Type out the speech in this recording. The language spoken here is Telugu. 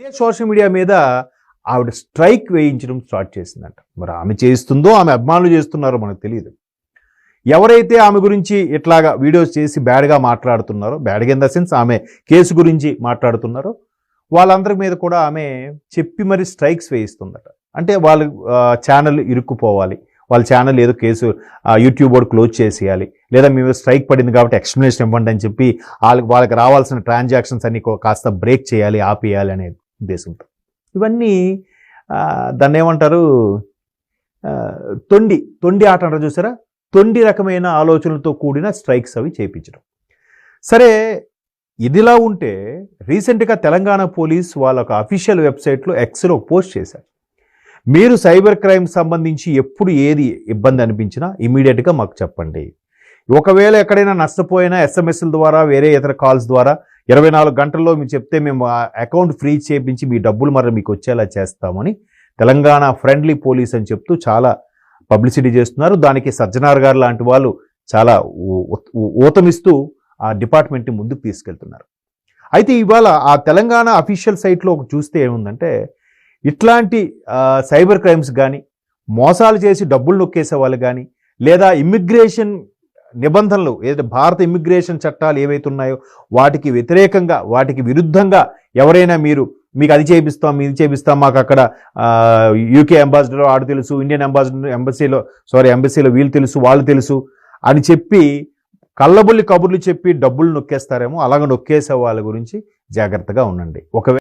ఇదే సోషల్ మీడియా మీద ఆవిడ స్ట్రైక్ వేయించడం స్టార్ట్ చేసిందంట. మరి ఆమె చేస్తుందో ఆమె అభిమానులు చేస్తున్నారో మనకు తెలియదు. ఎవరైతే ఆమె గురించి ఇట్లాగా వీడియోస్ చేసి బ్యాడ్గా మాట్లాడుతున్నారో, బ్యాడ్గా ఇన్ ద సెన్స్ ఆమె కేసు గురించి మాట్లాడుతున్నారో వాళ్ళందరి మీద కూడా ఆమె చెప్పి మరి స్ట్రైక్స్ వేయిస్తుందట. అంటే వాళ్ళు ఛానల్ ఇరుక్కుపోవాలి, వాళ్ళ ఛానల్ ఏదో కేసు యూట్యూబ్ వాడు క్లోజ్ చేసేయాలి, లేదా మేము స్ట్రైక్ పడింది కాబట్టి ఎక్స్ప్లెనేషన్ ఇవ్వండి అని చెప్పి వాళ్ళకి రావాల్సిన ట్రాన్సాక్షన్స్ అన్ని కాస్త బ్రేక్ చేయాలి, ఆపేయాలి అనే ఉద్దేశంతో ఇవన్నీ దాన్ని ఏమంటారు, తొండి ఆట అంటారు చూసారా, తొండి రకమైన ఆలోచనలతో కూడిన స్ట్రైక్స్ అవి చేయించడం. సరే, ఇదిలా ఉంటే రీసెంట్గా తెలంగాణ పోలీస్ వాళ్ళ ఒక అఫీషియల్ వెబ్సైట్లో ఎక్స్లో పోస్ట్ చేశారు. మీరు సైబర్ క్రైమ్ సంబంధించి ఎప్పుడు ఏది ఇబ్బంది అనిపించినా ఇమీడియట్గా మాకు చెప్పండి. ఒకవేళ ఎక్కడైనా నష్టపోయినా ఎస్ఎంఎస్ల ద్వారా వేరే ఇతర కాల్స్ ద్వారా 24 గంటల్లో మీరు చెప్తే మేము అకౌంట్ ఫ్రీజ్ చేయించి మీ డబ్బులు మరి మీకు వచ్చేలా చేస్తామని తెలంగాణ ఫ్రెండ్లీ పోలీస్ అని చెప్తూ చాలా పబ్లిసిటీ చేస్తున్నారు. దానికి సజ్జనార్ గారు లాంటి వాళ్ళు చాలా ఊతమిస్తూ ఆ డిపార్ట్మెంట్ని ముందుకు తీసుకెళ్తున్నారు. అయితే ఇవాళ ఆ తెలంగాణ అఫీషియల్ సైట్లో చూస్తే ఏముందంటే, ఇట్లాంటి సైబర్ క్రైమ్స్ కానీ, మోసాలు చేసి డబ్బులు నొక్కేసే వాళ్ళు కానీ, లేదా ఇమ్మిగ్రేషన్ నిబంధనలు ఏదైతే భారత ఇమ్మిగ్రేషన్ చట్టాలు ఏవైతే ఉన్నాయో వాటికి వ్యతిరేకంగా, వాటికి విరుద్ధంగా ఎవరైనా మీకు అది చేపిస్తాం, ఇది చేపిస్తాం, మాకు అక్కడ యూకే అంబాసిడర్ ఆడు తెలుసు, ఇండియన్ ఎంబసీలో వీళ్ళు తెలుసు, వాళ్ళు తెలుసు అని చెప్పి కళ్ళబుల్లి కబుర్లు చెప్పి డబ్బులు నొక్కేస్తారేమో, అలాగ నొక్కేసే వాళ్ళ గురించి జాగ్రత్తగా ఉండండి. ఒకవేళ